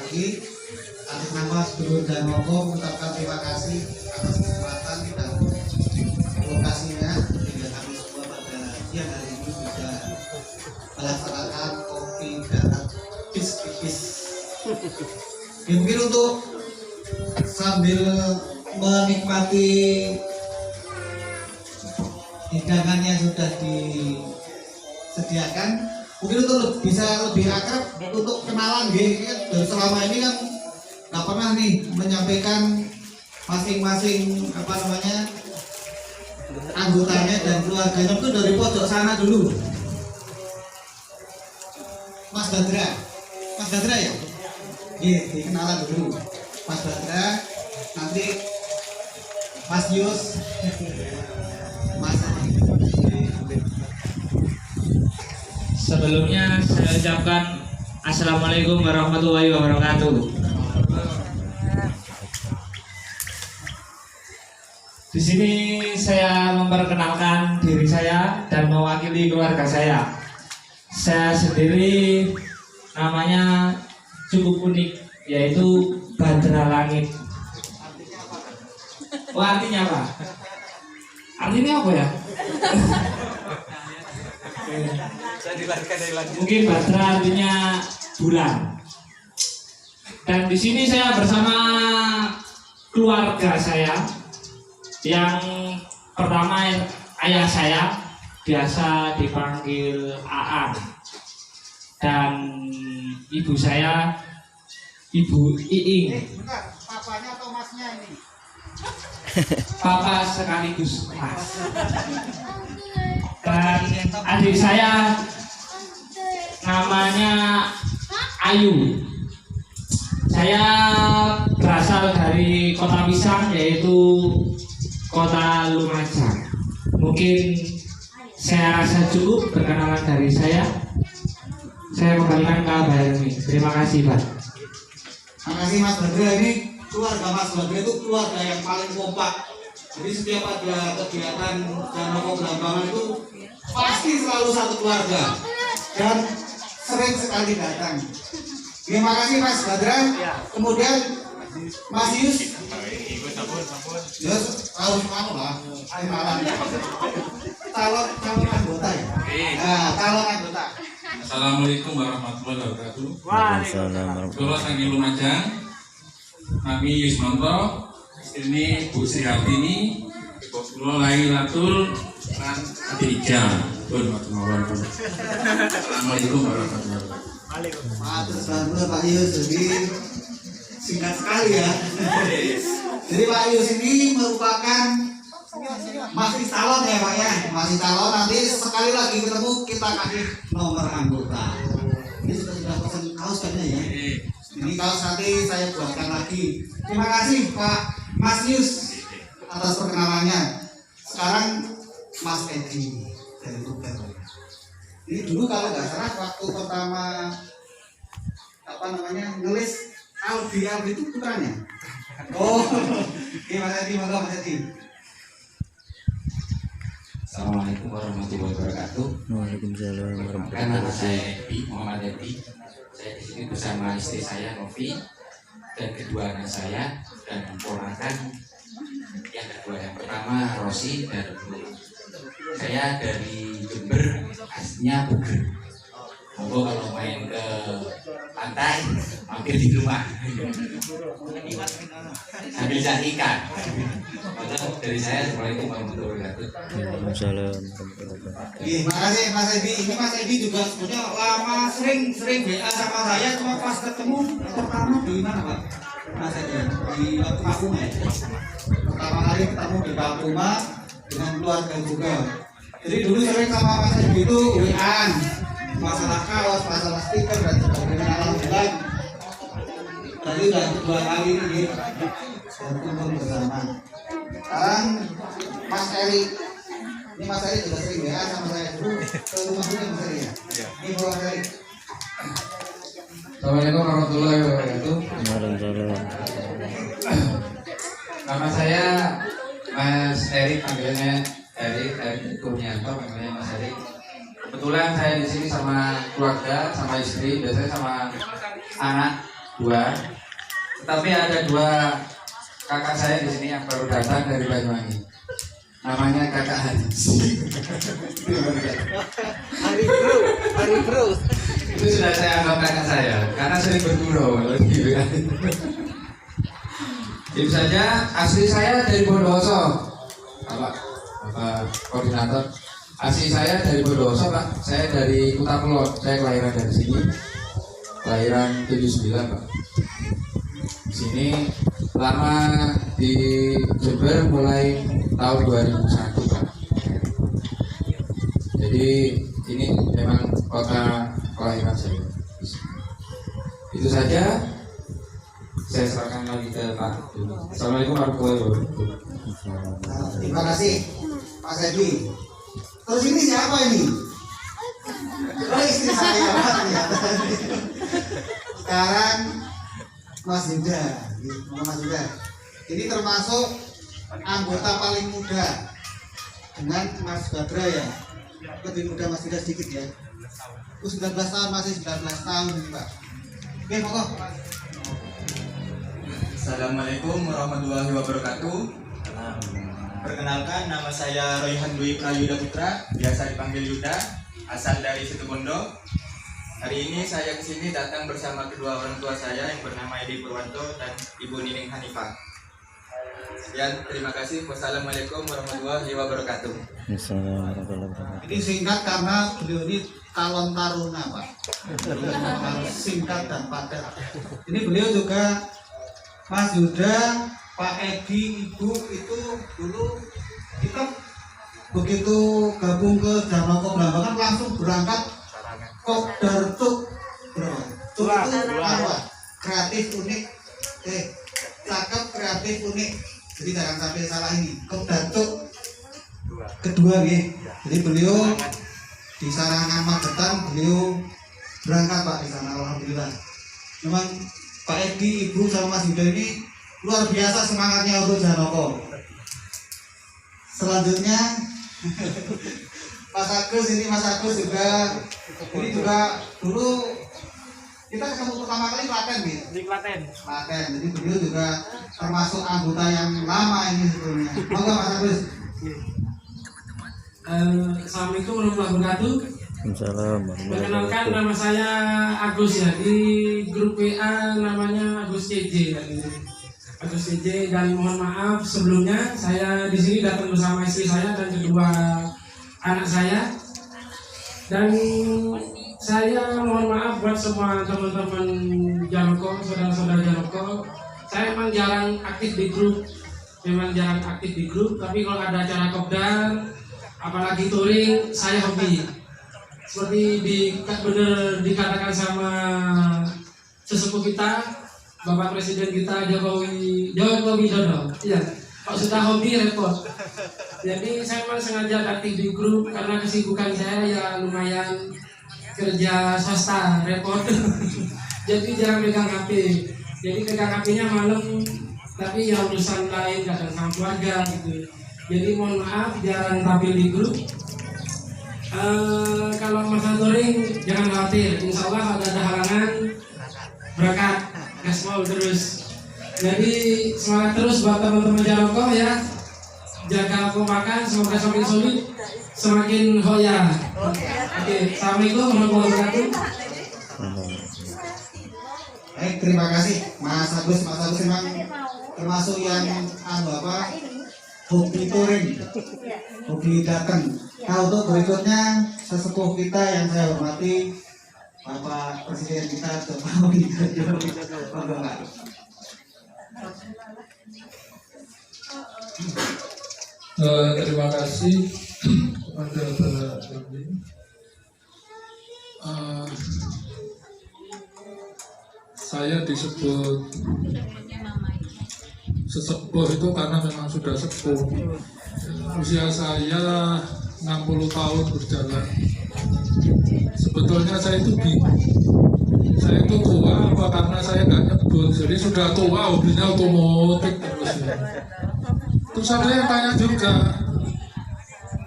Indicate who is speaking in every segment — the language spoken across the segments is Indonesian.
Speaker 1: lagi atas nama Sedulur Janmoko mengucapkan terima kasih atas kesempatan dan lokasinya sehingga kami semua pada siang hari ini bisa melaksanakan kopi darat tipis. Ya, mungkin untuk sambil menikmati hidangan yang sudah disediakan, mungkin untuk bisa lebih akrab untuk kenalan gitu kan. Dan selama ini kan nggak pernah nih menyampaikan masing-masing anggotanya dan keluarganya itu dari pojok sana dulu. Mas Badra ya? Iya, dikenalan dulu. Mas Badra, nanti Mas Yus, Mas.
Speaker 2: Sebelumnya saya ucapkan Assalamualaikum warahmatullahi wabarakatuh. Di sini saya memperkenalkan diri saya dan mewakili keluarga saya. Saya sendiri namanya cukup unik, yaitu Badra Langit. Oh, artinya apa? Artinya apa ya? Mungkin Badra artinya bulan. Dan di sini saya bersama keluarga saya. Yang pertama ayah saya, biasa dipanggil Aan, dan ibu saya Ibu Iing.
Speaker 1: Bentar, papanya atau masnya ini?
Speaker 2: Papa sekaligus mas. Dan adik saya namanya Ayu. Saya berasal dari kota Pisang, yaitu kota Lumajang. Mungkin saya rasa cukup perkenalan dari saya. Saya kembalikan ke Mbak Helmi. Terima kasih, Pak.
Speaker 1: Terima kasih Mas Badra. Ini keluarga Mas Badra itu keluarga yang paling kompak. Jadi setiap ada kegiatan Janmoko Belambangan itu pasti selalu satu keluarga dan sering sekali datang. Terima kasih Mas Badra. Kemudian Mas Yus. Ya harus kamu lah. Calon anggota ya. Nah, calon anggota.
Speaker 3: Assalamualaikum warahmatullahi wabarakatuh. Waalaikumsalam. Kula saking Lumajang. Kami Yusmanto, ini Bu Sri Hartini, kula Lailatul lan Adija. Assalamualaikum warahmatullahi wabarakatuh.
Speaker 1: Waalaikumsalam Pak Yus. Jadi singkat sekali ya. Jadi Pak Yus ini merupakan masih calon ya Pak ya, masih calon. Nanti sekali lagi ketemu kita kasih nomor anggota. Ini sudah pesan kaos kan ya? Ini kaos nanti saya buatkan lagi. Terima kasih Pak Mas Yus atas perkenalannya. Sekarang Mas Edi dari Tuban. Ini dulu kalau nggak salah waktu pertama nulis Albi itu putranya. Oh, oke Mas Edi, monggo Mas Edi.
Speaker 3: Assalamualaikum warahmatullahi wabarakatuh.
Speaker 4: Waalaikumsalam warahmatullahi
Speaker 3: Nama
Speaker 4: wabarakatuh.
Speaker 3: saya Edi, Muhammad Edi. Saya di sini bersama istri saya Novi dan kedua anak saya dan ponakan yang kedua. Yang pertama Rosi dan saya dari Jember, aslinya Buger. Monggo kalau main ke pantai mampir di rumah sambil cari ikan. Maka dari saya Assalamualaikum warahmatullahi wabarakatuh.
Speaker 4: Waalaikumsalam warahmatullahi wabarakatuh.
Speaker 1: Terima kasih Mas Edi. Ini Mas Edi juga sebenarnya lama sering WA sama saya, cuma pas ketemu pertama di mana Pak? Mas Edi di Papuma ya. Pertama kali ketemu di Papuma dengan keluarga juga. Jadi dulu sering sama Mas Edi itu WA-an masalah kaos, masalah stiker dan sebagainya. Alhamdulillah tadi udah kedua kali ini berkumpul bersama. Sekarang Mas Eri, ini Mas Eri juga sering ya sama saya dulu ke rumah dulu Mas Eri ya. Ini Mas Eri.
Speaker 3: Assalamualaikum warahmatullahi wabarakatuh.
Speaker 4: Waalaikumsalam.
Speaker 3: Nama saya Mas Erik, panggilannya Erik Kurnianto, panggilannya Mas Erik. Kebetulan saya di sini sama keluarga, sama istri, biasanya sama anak. dua. Tetapi ada dua kakak saya di sini yang baru datang dari Banyuwangi. Namanya kakak Haris.
Speaker 5: Hari bro.
Speaker 3: Itu sudah saya anggap kakak saya karena sering bergurau. Itu saja. Asli saya dari Bondowoso, Bapak koordinator. Asli saya dari Bondowoso, Pak. Saya dari Kota Pelon. Saya kelahiran dari sini. Kelahiran 79, Pak. Di sini lama di Jember mulai tahun 2001, Pak. Jadi ini memang kota kelahiran saya. Itu saja. Saya serahkan lagi ke Pak. Assalamualaikum warahmatullahi wabarakatuh.
Speaker 1: Terima kasih Mas Edi. Terus ini siapa ini? Oh, istri saya ternyata. Sekarang Mas Yuda, Mas Yuda. Ini termasuk anggota paling muda dengan Mas Badra ya. Lebih muda Mas Yuda sedikit ya. 19 tahun, masih 19 tahun ini Pak. Oke, monggo.
Speaker 6: Assalamualaikum warahmatullahi wabarakatuh. Perkenalkan, nama saya Royhan Dwi Prayuda Putra, biasa dipanggil Yuda, asal dari Situbondo. Hari ini saya kesini datang bersama kedua orang tua saya yang bernama Edi Purwanto dan Ibu Nining Hanifah. Sekian, terima kasih. Wassalamualaikum warahmatullahi wabarakatuh.
Speaker 1: Ini singkat karena beliau ini calon taruna Pak. Singkat dan padat. Ini beliau juga Mas Yuda, Pak Edi, Ibu itu dulu kita begitu gabung ke Janoko Blambangan langsung berangkat Kopdar Tuk, bro. Tuk itu apa? Kreatif unik, cakep kreatif unik. Jadi jangan sampai salah ini. Kopdar Tuk kedua nih. Jadi beliau di Sarangan Magetan beliau berangkat Pak di sana, alhamdulillah. Memang Pak Edi, Ibu sama Mas Yuda ini luar biasa semangatnya untuk Janoko. Selanjutnya Mas Agus juga ini juga dulu kita ketemu pertama kali Klaten gitu. Di Klaten. Jadi beliau juga termasuk anggota yang lama ini sebelumnya. Monggo Mas Agus.
Speaker 5: Assalamualaikum warahmatullahi wabarakatuh.
Speaker 4: Assalamualaikum.
Speaker 5: Perkenalkan, nama saya Agus ya, di grup WA namanya Agus CJ kan ini. Agus CJ, dan mohon maaf sebelumnya saya di sini datang bersama istri saya dan kedua anak saya. Dan saya mohon maaf buat semua teman-teman Janoko, saudara-saudara Janoko. Saya memang jarang aktif di grup, tapi kalau ada acara kopdar, apalagi touring, saya hobi. Seperti benar dikatakan sama sesepuh kita, Bapak Presiden kita Jokowi Widodo. Iya, kalau sudah hobi repot. Jadi saya memang sengaja aktif di grup karena kesibukan saya ya lumayan, kerja swasta repot. Jadi jarang pegang HP. Jadi pegang HP-nya malam, tapi ya urusan lain kadang sama keluarga gitu. Jadi mohon maaf jarang tampil di grup. Kalau masalah touring jangan khawatir, insya Allah kalau ada halangan berangkat gaspol terus. Jadi semangat terus buat teman-teman Janoko ya, jaga pola makan, semoga semakin solid, semakin hoya. Oke, assalamualaikum warahmatullahi wabarakatuh.
Speaker 1: Baik, terima kasih Mas Agus memang termasuk yang hobi touring, hobi datang. Nah, untuk berikutnya sesepuh kita yang saya hormati, Bapak Presiden kita Jokowi Widodo.
Speaker 7: Terima kasih kepada Bapak Jokowi. Saya disebut sesepuh itu karena memang sudah sepuh. Usia saya 60 tahun berjalan. Sebetulnya saya itu bingung, saya itu tua apa karena saya nggak nyebut. Jadi sudah tua, hobinya otomotif terus ya. Terus ada yang tanya juga,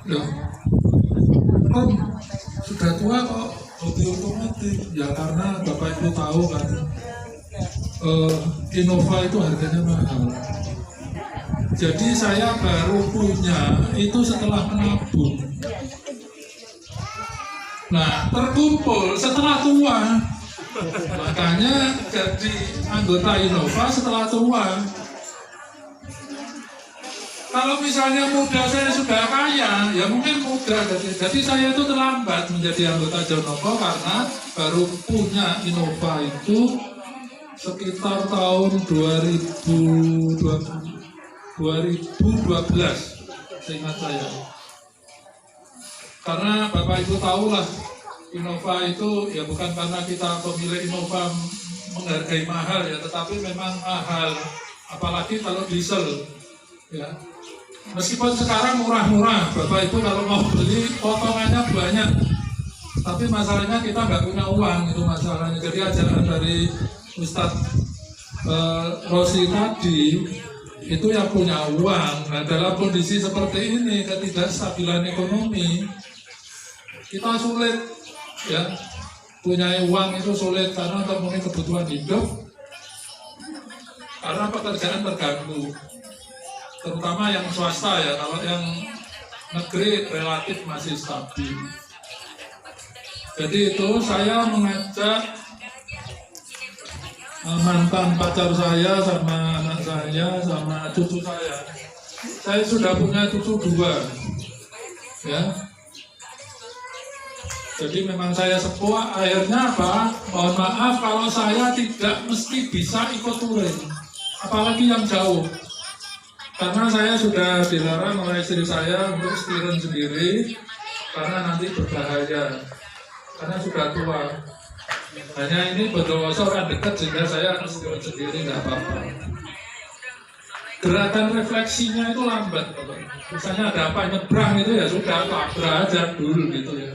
Speaker 7: loh, Om, sudah tua kok hobi otomotif? Ya karena Bapak Ibu tahu kan, Innova itu harganya mahal. Jadi saya baru punya itu setelah menabung. Nah, terkumpul setelah tua. Makanya jadi anggota Innova setelah tua. Kalau misalnya muda saya sudah kaya, ya mungkin muda. Jadi saya itu terlambat menjadi anggota Jonoko karena baru punya Innova itu sekitar tahun 2012, seingat saya. Karena Bapak Ibu tahulah Innova itu ya bukan karena kita pemilik Innova menghargai mahal ya, tetapi memang mahal, apalagi kalau diesel ya. Meskipun sekarang murah-murah, Bapak Ibu kalau mau beli potongannya banyak, tapi masalahnya kita nggak punya uang, itu masalahnya. Jadi ajaran dari Ustadz Rosi tadi itu yang punya uang. Nah, dalam kondisi seperti ini, ketidakstabilan ekonomi, kita sulit ya, punya uang itu sulit karena untuk memenuhi kebutuhan hidup, karena pekerjaan terganggu. Terutama yang swasta ya, kalau yang negeri relatif masih stabil. Jadi itu saya mengajak mantan pacar saya sama anak saya sama cucu saya. Saya sudah punya cucu 2 ya. Jadi memang saya sepuh, akhirnya apa? Mohon maaf kalau saya tidak mesti bisa ikut touring, apalagi yang jauh. Karena saya sudah dilarang oleh istri saya untuk setirun sendiri karena nanti berbahaya, karena sudah tua. Hanya ini berdosa orang dekat sehingga saya setirun sendiri, nggak apa-apa. Gerakan refleksinya itu lambat, misalnya ada apa nyebrang itu ya sudah tabrak aja dulu gitu ya.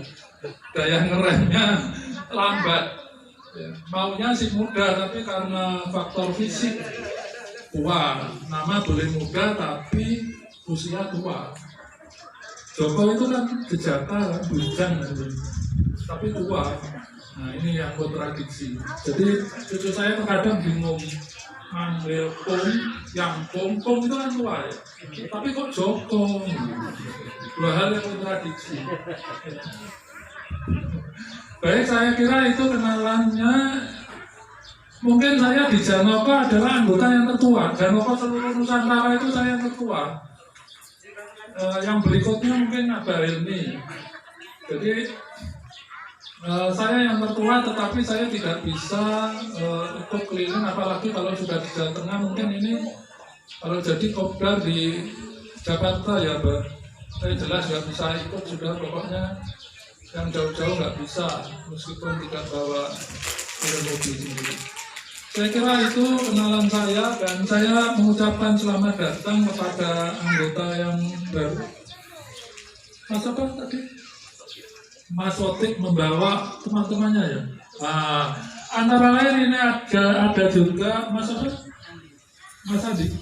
Speaker 7: Daya ngeremnya lambat. Ya. Maunya sih muda tapi karena faktor fisik tua, nama boleh muda tapi usia tua. Joko itu kan bejata, bujang, tapi tua. Nah ini yang kontradiksi. Jadi cucu saya terkadang bingung, manggil yang pom itu kan tua ya, tapi kok Joko. Dua hal yang kontradiksi. Baik, saya kira itu kenalannya. Mungkin saya di Janoko adalah anggota yang tertua. Janoko seluruh Nusantara itu saya yang tertua. Yang berikutnya mungkin Abah Helmi. Jadi saya yang tertua, tetapi saya tidak bisa ikut keliling, apalagi kalau sudah di Jawa Tengah. Mungkin ini kalau jadi kopdar di Jakarta ya, Mbak. Saya jelas nggak bisa ikut sudah, pokoknya yang jauh-jauh nggak bisa, meskipun tidak bawa mobil sendiri. Saya kira itu kenalan saya, dan saya mengucapkan selamat datang kepada anggota yang baru. Mas apa tadi? Mas Otik membawa teman-temannya ya. Nah, antara lain ini ada juga Mas apa? Mas Andi.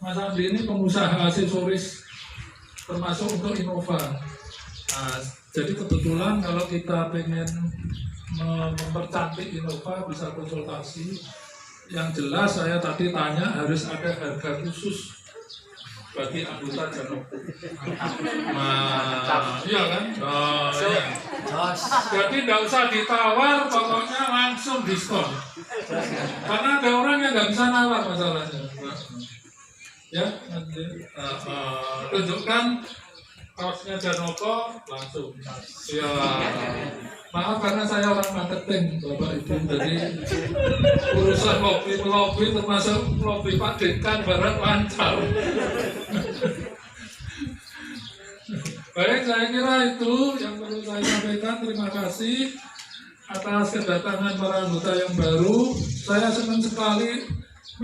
Speaker 7: Mas Andi ini pengusaha aksesoris termasuk untuk Innova. Nah, jadi kebetulan kalau kita pengen mempercantik Innova bisa konsultasi. Yang jelas saya tadi tanya harus ada harga khusus bagi anggota Janoko. Nah, iya kan? Oh, iya. Jadi tidak usah ditawar, pokoknya langsung diskon. Karena ada orang yang nggak bisa nawar masalahnya. Ya, nanti tunjukkan kaosnya Janoko langsung. Ya. Maaf karena saya orang marketing, Bapak Ibu, jadi urusan lobby termasuk lobby Pak Dekan Barat lancar. Baik, saya kira itu yang perlu saya sampaikan. Terima kasih atas kedatangan para anggota yang baru. Saya senang sekali,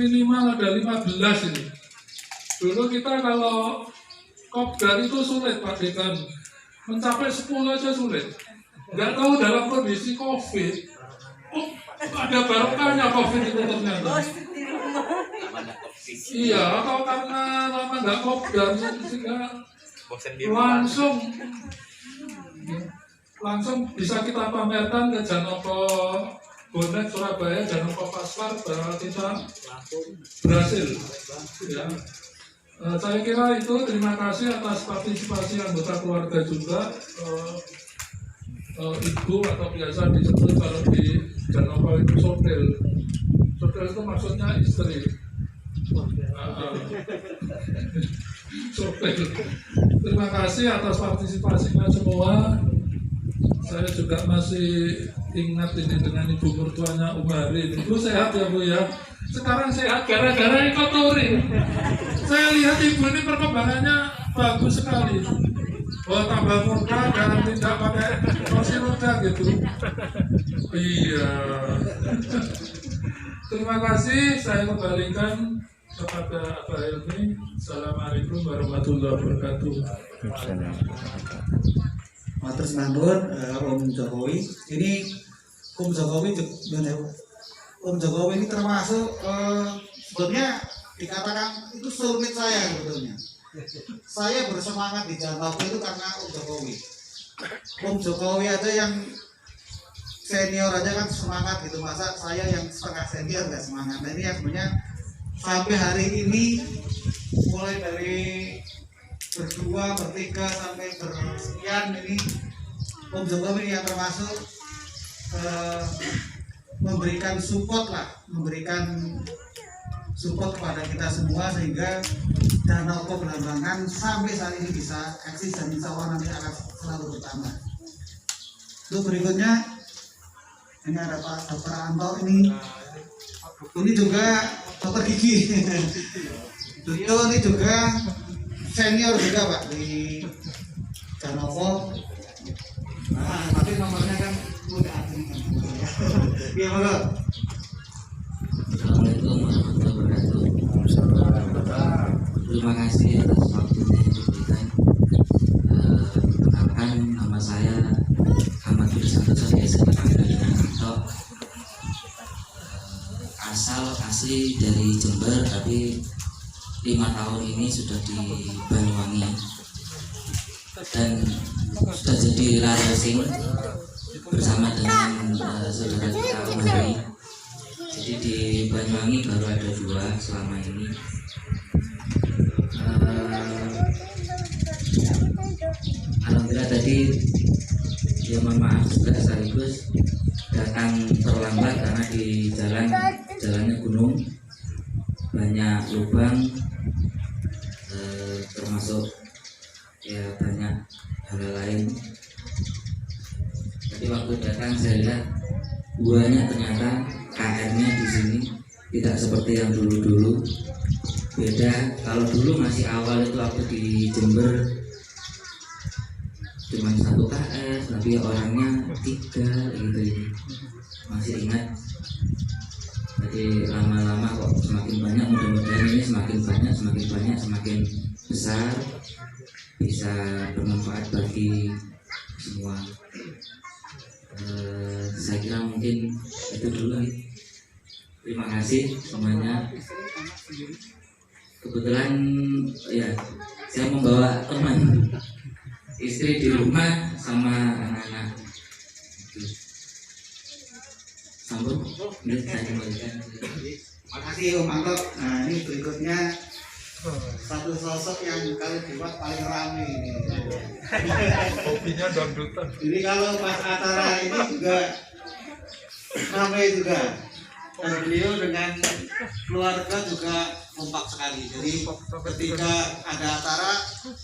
Speaker 7: minimal ada 15 ini. Dulu kita kalau kopdar itu sulit Pak Dekan, mencapai 10 aja sulit. Nggak tahu dalam kondisi COVID, ada barokahnya COVID itu ternyata. Iya, atau karena lama nggak kopdar sehingga langsung bisa kita pamerkan ke Janoko bonek Surabaya dan Kopasar bahwa kita berhasil. Ya. Saya kira itu, terima kasih atas partisipasi anggota keluarga juga. Ibu atau biasa disebut kalau di Janova itu sopel. Sopel itu maksudnya istri. Sopel. Terima kasih atas partisipasinya semua. Saya juga masih ingat ini dengan ibu mertuanya Umari. Ibu sehat ya Bu ya. Sekarang sehat gara-gara ikut touring. Saya lihat ibu ini perkembangannya bagus sekali. Oh, tambah muda dan tidak pakai kursi roda gitu. Iya. Terima kasih. Saya kembalikan kepada Pak Helmi. Assalamualaikum warahmatullahi wabarakatuh.
Speaker 1: Matur nuwun Om Jokowi. Ini Om Jokowi Om Jokowi ini termasuk sebetulnya dikatakan itu soulmate saya sebetulnya. Saya bersemangat di Janova itu karena Om Jokowi. Om Jokowi aja yang senior aja kan semangat gitu, masa saya yang setengah senior nggak semangat. Nah ini yang sebenarnya sampai hari ini mulai dari berdua, bertiga sampai bersekian ini Om Jokowi yang termasuk memberikan support kepada kita semua sehingga Danau Belambangan sampai saat ini bisa eksis dan insya Allah nanti akan selalu bertambah. Itu berikutnya ini ada Pak Dr. Anto ini juga dokter gigi. Beliau ini juga senior juga Pak di Janovo. Nah, tapi nomornya kan udah ada. Iya Pak.
Speaker 3: Assalamualaikum warahmatullahi wabarakatuh. Terima kasih atas waktunya yang diberikan. Perkenalkan, nama saya Ahmad Budi Santoso, biasa dipanggil dengan Anto. Asli dari Jember, tapi 5 tahun ini sudah di Banyuwangi dan sudah jadi racing bersama dengan saudara kita Umari. Jadi di Banyuwangi baru ada 2 selama ini. Alhamdulillah tadi ya mohon maaf juga sekaligus datang terlambat karena di jalannya gunung, banyak lubang, termasuk ya banyak hal lain. Tapi waktu datang saya lihat buahnya ternyata KR-nya di sini tidak seperti yang dulu-dulu. Beda, kalau dulu masih awal itu aku di Jember cuma 1 KR, tapi orangnya 3 gitu. Masih ingat. Jadi lama-lama kok semakin banyak, mudah-mudahan ini semakin banyak, semakin besar, bisa bermanfaat bagi semua. Saya kira mungkin itu dulu. Terima kasih semuanya. Kebetulan ya saya membawa teman, istri di rumah sama anak-anak. Sambut, saya kembalikan.
Speaker 1: Terima kasih Om Anto. Nah ini berikutnya satu sosok yang kalau dibuat paling ramai ini.
Speaker 7: Kopinya dangdutan.
Speaker 1: Jadi kalau pas acara ini juga ramai juga. Dan beliau dengan keluarga juga kompak sekali. Jadi ketika ada acara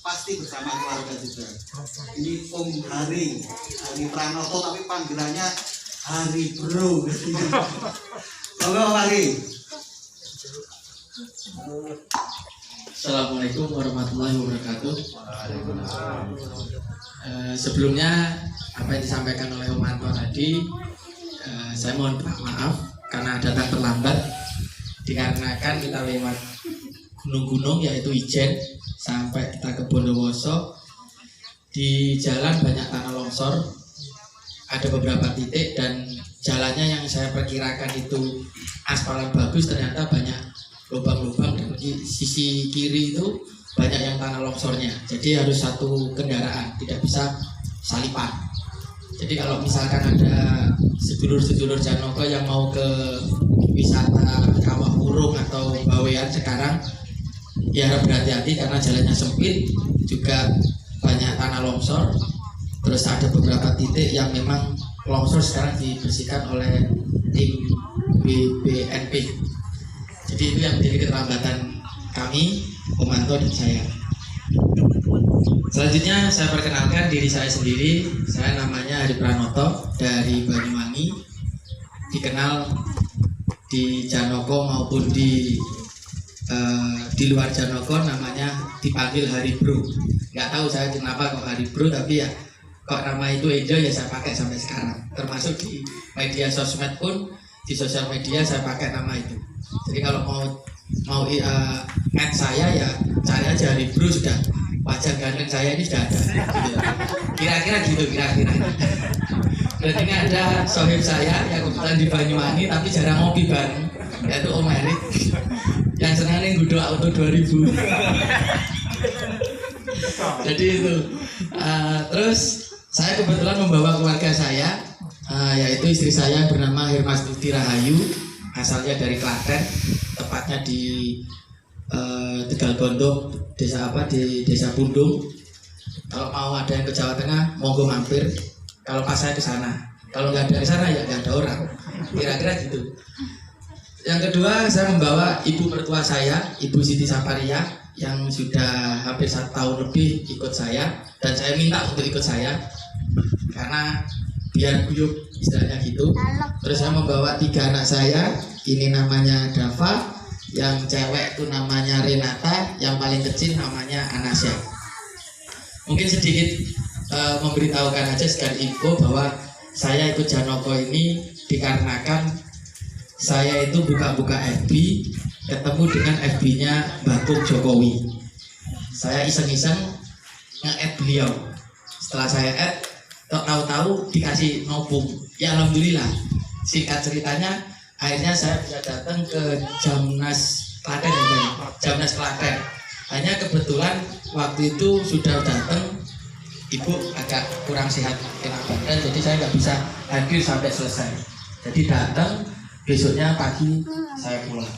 Speaker 1: pasti bersama keluarga juga. Ini Om Hari Pranoto, tapi panggilannya Hari Bro. Halo Om Hari.
Speaker 8: Assalamualaikum warahmatullahi wabarakatuh. Sebelumnya apa yang disampaikan oleh Om Anto tadi, saya mohon maaf karena datang terlambat, dikarenakan kita lewat gunung-gunung yaitu Ijen sampai kita ke Bondowoso. Di jalan banyak tanah longsor, ada beberapa titik, dan jalannya yang saya perkirakan itu aspalan bagus ternyata banyak lubang-lubang, dan di sisi kiri itu banyak yang tanah longsornya. Jadi harus satu kendaraan, tidak bisa salipan. Jadi kalau misalkan ada sedulur-sedulur Janoko yang mau ke wisata Kawah Urung atau Bawean sekarang, ya harap berhati-hati karena jalannya sempit, juga banyak tanah longsor. Terus ada beberapa titik yang memang longsor sekarang dibersihkan oleh tim BBNP. Jadi itu yang menjadi keterlambatan kami, Komanto dan saya. Selanjutnya saya perkenalkan diri saya sendiri. Saya namanya Hari Pranoto dari Banyuwangi. Dikenal di Janoko maupun di luar Janoko namanya dipanggil Hari Bro. Nggak tahu saya kenapa kok Hari Bro, tapi ya kok nama itu enjoy ya saya pakai sampai sekarang. Termasuk di media sosmed pun, di sosial media saya pakai nama itu. Jadi kalau mau add saya ya cari aja Hari Bro, sudah wajah ganteng saya ini sudah ada. Gitu. Kira-kira gitu, kira-kira. Dan ini ada sohib saya yang kebetulan di Banyuwangi tapi jarang ngopi bareng, yaitu Om Erik yang senangnya ngudo auto 2000. Jadi itu. Terus saya kebetulan membawa keluarga saya, yaitu istri saya bernama Hermastuti Rahayu, asalnya dari Klaten, tepatnya di Tegal Bondo, desa di desa Pundung. Kalau mau ada yang ke Jawa Tengah, monggo mampir. Kalau pas saya ke sana, kalau nggak ada ke sana ya nggak ada orang. Kira-kira gitu. Yang kedua, saya membawa ibu mertua saya, Ibu Siti Saparia, yang sudah hampir 1 tahun lebih ikut saya, dan saya minta untuk ikut saya karena biar guyup istilahnya gitu. Terus saya membawa 3 anak saya, ini namanya Dava, yang cewek itu namanya Renata, yang paling kecil namanya Anasya. Mungkin sedikit memberitahukan aja sekedar info bahwa saya ikut Janoko ini dikarenakan saya itu buka-buka FB, ketemu dengan FB-nya Bakung Jokowi. Saya iseng-iseng nge-add beliau. Setelah saya add, tahu-tahu dikasih nobung. Ya alhamdulillah. Singkat ceritanya, akhirnya saya bisa datang ke Jamnas Klaten, Jamnas Klaten. Hanya kebetulan waktu itu sudah datang, ibu agak kurang sehat kena badan, jadi saya nggak bisa hadir sampai selesai. Jadi datang, besoknya pagi saya pulang.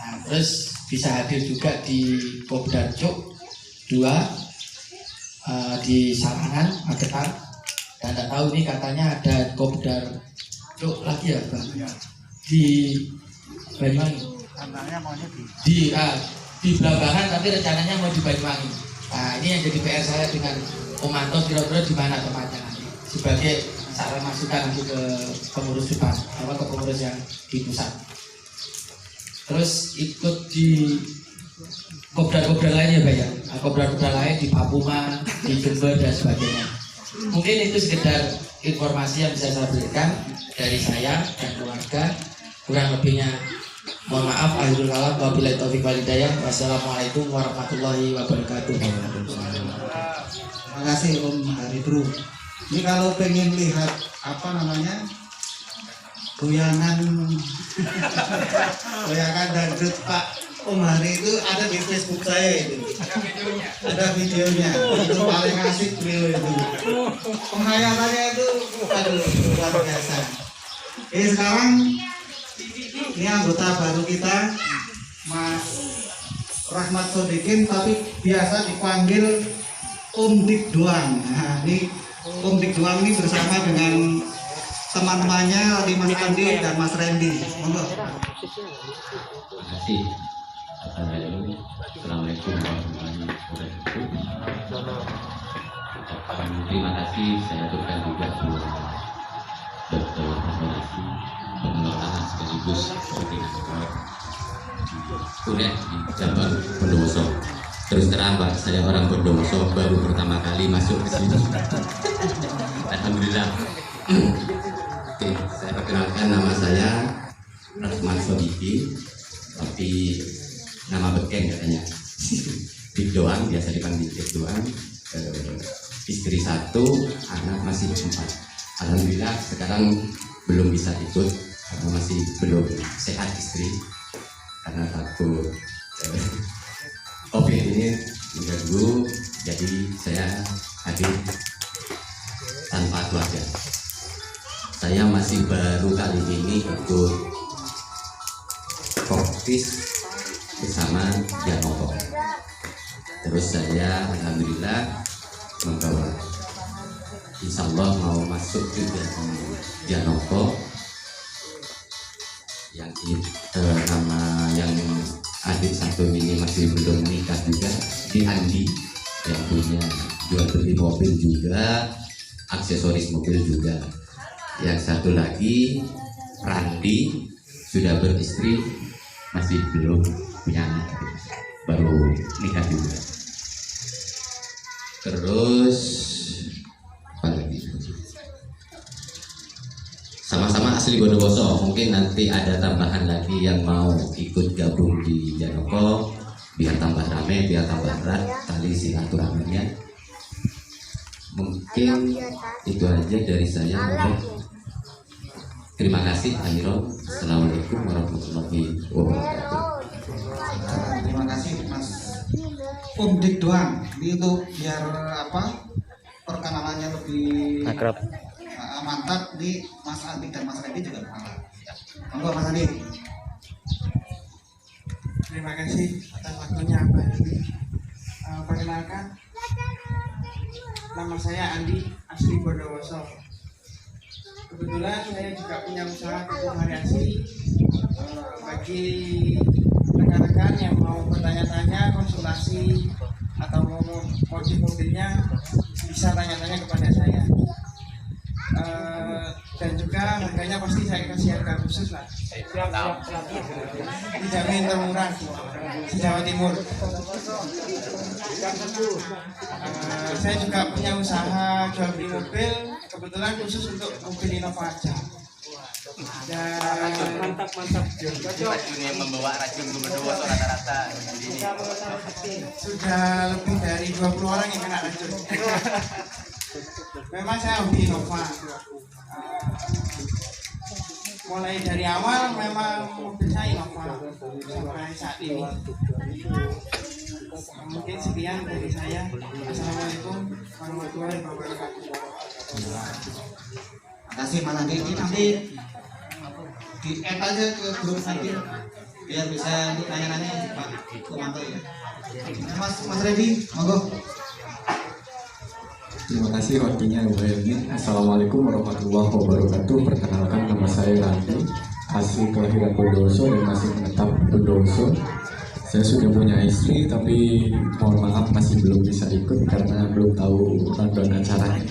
Speaker 8: Nah, terus bisa hadir juga di Kopdar Cuk 2 di Sarangan, Magetan. Dan nggak tahu ini katanya ada Kopdar Cuk lagi ya Bang? Di Banyuwangi. Di Blambangan, tapi rencananya mau di Banyuwangi. Nah, ini yang jadi PR saya dengan Komanto, kira-kira di mana tempatnya nanti sebagai saran masukan nanti ke pengurus depan, ke pengurus yang di pusat. Terus ikut di kopdar-kopdar lain ya Pak ya, kopdar-kopdar lain di Papuma, di Jember dan sebagainya. Mungkin itu sekedar informasi yang bisa saya berikan dari saya dan keluarga. Kurang lebihnya mohon maaf. Akhirul kalam, wabillahi taufiq wal hidayah. Wassalamualaikum warahmatullahi wabarakatuh.
Speaker 1: Terima kasih Om Hari Bro. Ini kalau pengen lihat apa namanya goyangan dangdut Pak Om Hari itu ada di Facebook saya itu. Ada videonya. Itu paling asik beliau itu. Penghayatannya itu aduh luar biasa. Sekarang ini anggota baru kita, Mas Rahmat Sodikin, tapi biasa dipanggil Om Dik Doang. Nah, ini Om Dik Doang ini bersama dengan teman-temannya Mas Andi dan Mas Randy. Monggo.
Speaker 3: Terima kasih. Assalamualaikum warahmatullahi wabarakatuh. Terima kasih saya berikan juga buat Dr. Hasanasi pengenalan sekaligus koordinator kuliah di cabang Bondowoso. Terus terang Pak, saya orang Bondowoso, baru pertama kali masuk ke sini. Alhamdulillah. Oke, saya perkenalkan, nama saya Rahmat Sodikin, tapi nama beken katanya. Dik Doang, biasa dipanggil Dik Doang. Istri 1, anak masih 4. Alhamdulillah sekarang belum bisa ikut karena masih belum sehat istri, karena takut COVID ini mengganggu, jadi saya hadir tanpa keluarga.
Speaker 9: saya masih baru kali ini ikut Koktis bersama Janoko. Terus saya alhamdulillah membawa, insya Allah mau masuk juga di Janoko yang nama yang adik satu ini masih belum nikah juga, di Andi yang punya jual beli mobil juga, aksesoris mobil juga. Yang satu lagi Randi sudah beristri, masih belum punya anak, baru nikah juga. Terus apa lagi? Sama-sama asli Bondowoso. Mungkin nanti ada tambahan lagi yang mau ikut gabung di Janoko, biar tambah rame, biar tambah erat tali silaturahminya. Mungkin itu aja dari saya. Terima kasih Akhirul. Assalamualaikum warahmatullahi wabarakatuh.
Speaker 1: Terima kasih Mas Dik doang. Ini itu biar apa perkenalannya lebih
Speaker 4: Akrab.
Speaker 1: mantap di Mas Andi dan Mas Randy juga mantap. Monggo Mas Andi.
Speaker 10: Terima kasih atas waktunya Pak Andi. Perkenalkan, nama saya Andi, asli Bondowoso. Kebetulan saya juga punya usaha toko variasi. Bagi rekan-rekan yang mau bertanya-tanya, konsultasi atau mau modif mobilnya, bisa tanya-tanya kepada saya. Dan juga harganya pasti saya kasih harga khusus lah. Dijamin termurah di Jawa Timur. Saya juga punya usaha jual beli mobil, kebetulan khusus untuk mobil Innova aja. Dan mantap.
Speaker 6: Racun yang membawa racun ke Bondowoso rata-rata
Speaker 10: sudah lebih dari 20 orang yang kena racun. Memang saya hobi Innova. Mulai dari awal memang mobil saya Innova sampai saat ini. Mungkin sekian dari saya. Assalamualaikum warahmatullahi wabarakatuh.
Speaker 1: Terima kasih Mas Andi. Ini nanti di add aja ke grup nanti biar bisa nanya-nanya Pak Kumanto ya. Mas Randy, monggo.
Speaker 11: Terima kasih waktunya Ibu Helmi. Assalamualaikum warahmatullahi wabarakatuh. Perkenalkan, nama saya Randi, asli kelahiran Bondowoso dan masih menetap Bondowoso. Saya sudah punya istri, tapi mohon maaf masih belum bisa ikut karena belum tahu rundown acaranya.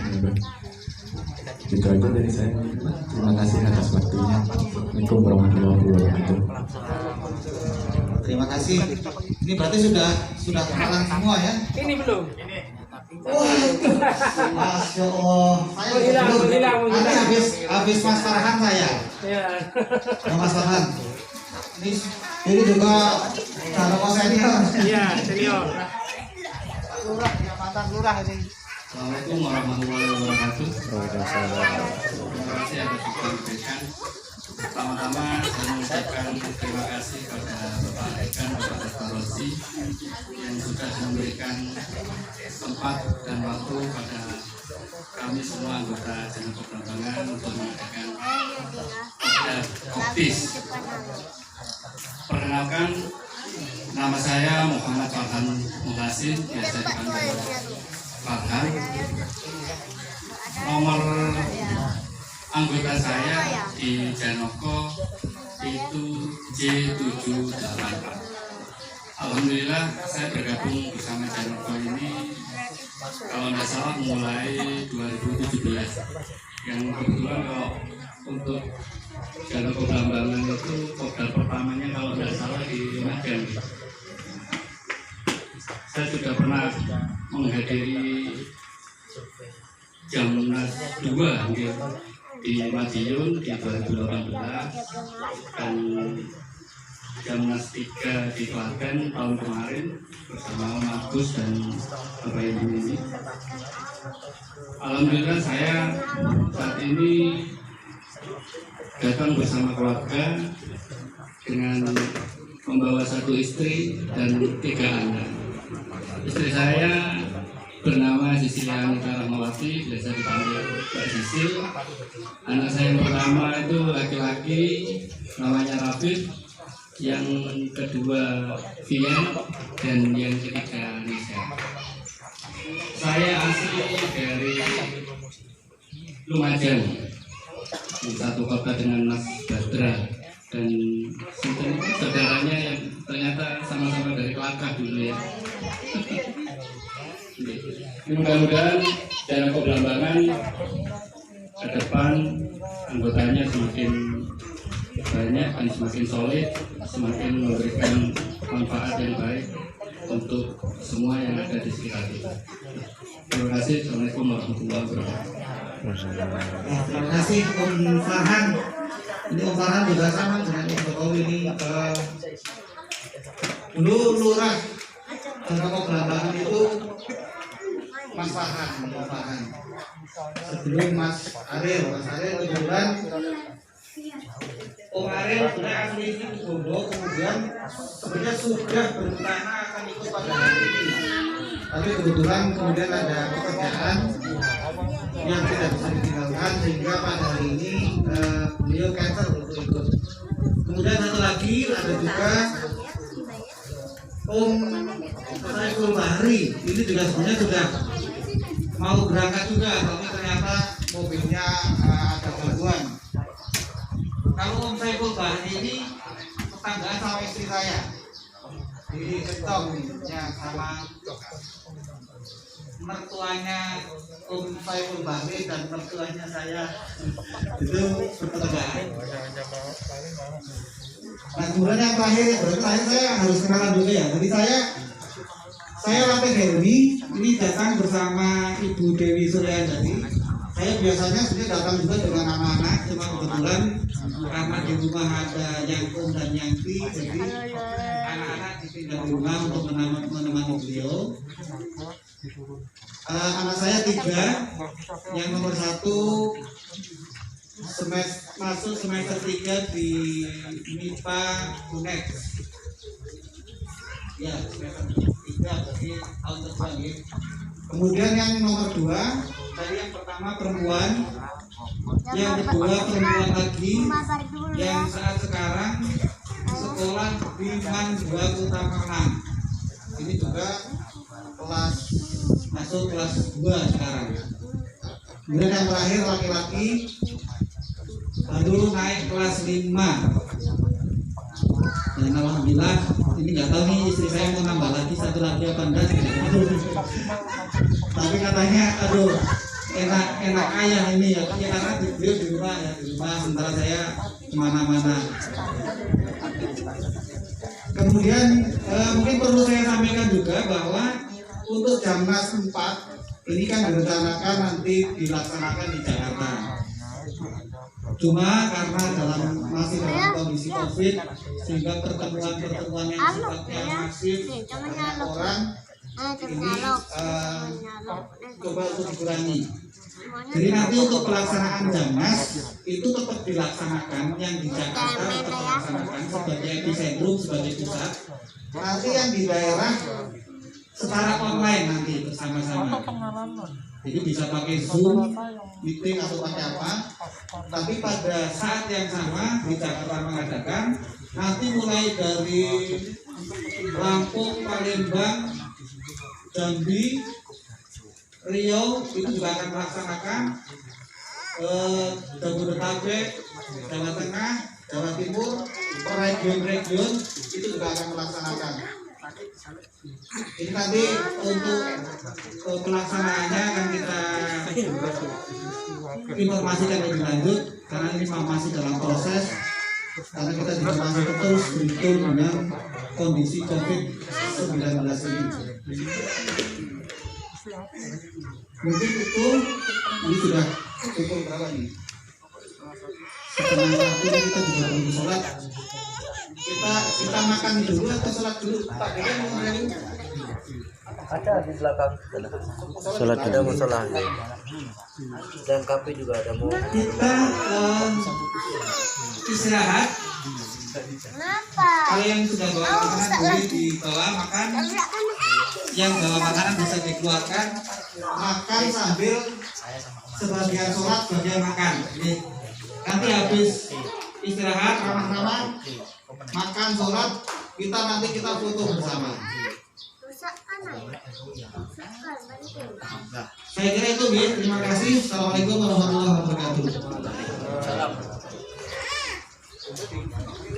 Speaker 11: Itu aja dari saya. Terima kasih atas waktunya. Assalamualaikum warahmatullahi wabarakatuh.
Speaker 1: Terima kasih. Ini berarti sudah kenalan semua ya?
Speaker 10: Ini belum.
Speaker 1: Masya Allah. Saya belum. Nanti habis Mas Farhan saya.
Speaker 10: Ya.
Speaker 1: Mas Farhan. Ini juga kalau senior.
Speaker 10: Iya, senior. Lurah, ya mantan lurah ini.
Speaker 12: Assalamualaikum warahmatullahi wabarakatuh. Terima kasih atas diberikan. Pertama-tama saya mengucapkan terima kasih kepada Bapak Ekan, Bapak Dr. Rosi yang sudah memberikan tempat dan waktu pada kami semua anggota Janoko Prambanan untuk mengadakan Koktis. Perkenalkan, nama saya Muhammad Farhan Muhasin, biasa dipanggil Farhan. Nomor anggota saya di Janoko itu J784. Alhamdulillah saya bergabung bersama Janoko ini kalau tidak salah mulai 2017. Yang kebetulan kalau untuk Janoko Prambanan itu modal pertamanya kalau tidak salah di Magen. Saya sudah pernah menghadiri Jamnas 2 di Madiun di 2018 dan Jamnas 3 di Klaten tahun kemarin bersama Om Agus dan Bapak Ibu ini. Alhamdulillah saya saat ini datang bersama keluarga dengan membawa satu istri dan 3 anak. Istri saya bernama Sisi Priscilianita Rahmawati, biasa dipanggil Mbak Sisil. Anak saya yang pertama itu laki-laki, namanya Rafif. Yang kedua Vian, dan yang ketiga Nisa. Saya asli dari Lumajang, satu kota dengan Mas Badra, dan saudaranya yang ternyata sama-sama dari Kelakah dulu ya. Mudah-mudahan dalam Belambangan ke depan anggotanya semakin banyak dan semakin solid, semakin memberikan manfaat yang baik untuk semua yang ada di sekitar kita. Terima kasih. Assalamualaikum warahmatullahi wabarakatuh.
Speaker 1: Terima kasih Om Farhan. Ini Om Farhan juga sama dengan Om Jokowi ini. Dulu lurah Kampung Belambangan itu Mas Farhan, Om Farhan. Sebelum Mas Ariel kebetulan Om Ariel sudah asli di Bondo, kemudian sebenarnya sudah berencana akan ikut pada hari ini. Tapi kebetulan kemudian ada pekerjaan yang tidak bisa ditinggalkan sehingga pada hari ini beliau cancel untuk ikut. Kemudian satu lagi ada juga Om Saiful Bahri, ini juga sebenarnya sudah mau berangkat juga, tapi ternyata mobilnya ada gangguan. Kalau Om Saiful Bahri ini tetanggaan sama istri saya di Ketong ya, sama mertuanya Om Saiful Bahri dan mertuanya saya itu bertetanggaan. Nah kemudian yang terakhir saya harus kenalan dulu ya. Jadi saya Latif Hermi ini datang bersama Ibu Dewi Suryandati. Saya biasanya sebenarnya datang juga dengan anak-anak, cuma kebetulan karena di rumah ada yang Om dan yang Pi, jadi anak-anak ditinggal di rumah untuk menemani beliau. Anak saya 3, yang nomor 1 masuk semester 3 di MIPA UNED. Ya, semester 3 berarti tahun depan ya. Kemudian yang nomor 2, tadi yang pertama perempuan, yang kedua perempuan lagi, yang saat sekarang sekolah di Man 2 Kota Malang. Ini juga masuk kelas 2 sekarang. Kemudian yang terakhir laki-laki baru naik kelas 5. Dan alhamdulillah ini nggak tahu nih istri saya mau nambah lagi satu lagi apa enggak. Tapi katanya aduh enak ayah ini ya, karena beliau di rumah sementara saya kemana-mana. Kemudian mungkin perlu saya sampaikan juga bahwa untuk Jamnas 4 ini kan direncanakan nanti dilaksanakan di Jakarta. Cuma karena masih dalam kondisi COVID sehingga pertemuan yang sifatnya masif dengan orang ini coba untuk dikurangi. Jadi nanti untuk pelaksanaan Jamnas itu tetap dilaksanakan, yang di Jakarta tetap dilaksanakan sebagai epicentrum, sebagai pusat. Nanti yang di daerah secara online nanti bersama-sama. Jadi bisa pakai Zoom, meeting atau pakai apa. Tapi pada saat yang sama di Jakarta mengadakan, nanti mulai dari Lampung, Palembang, Jambi, Riau itu juga akan melaksanakan, Jabodetabek, Jawa Tengah, Jawa Timur, per region itu juga akan melaksanakan. Ini nanti untuk pelaksanaannya akan kita informasikan lebih lanjut karena ini masih dalam proses, karena kita juga masih terus berhitung dengan kondisi COVID-19 ini. Mungkin itu ini sudah pukul berapa nih? Setengah 1 kita juga belum sholat. Kita makan dulu atau sholat dulu? Pak Dekan mau ngomongin?
Speaker 13: Ada di belakang.
Speaker 4: Sholat
Speaker 13: ada musola. Dan kafe juga ada mau.
Speaker 1: Kita istirahat. Kalau yang sudah bawa makanan boleh dibawa makan. Yang bawa makanan bisa dikeluarkan. makan sambil sebagian sholat, sebagian makan. Jadi nanti habis istirahat, ramah-ramah, makan, sholat, kita foto bersama. Saya kira itu, Bi. Terima kasih. Assalamualaikum warahmatullahi wabarakatuh.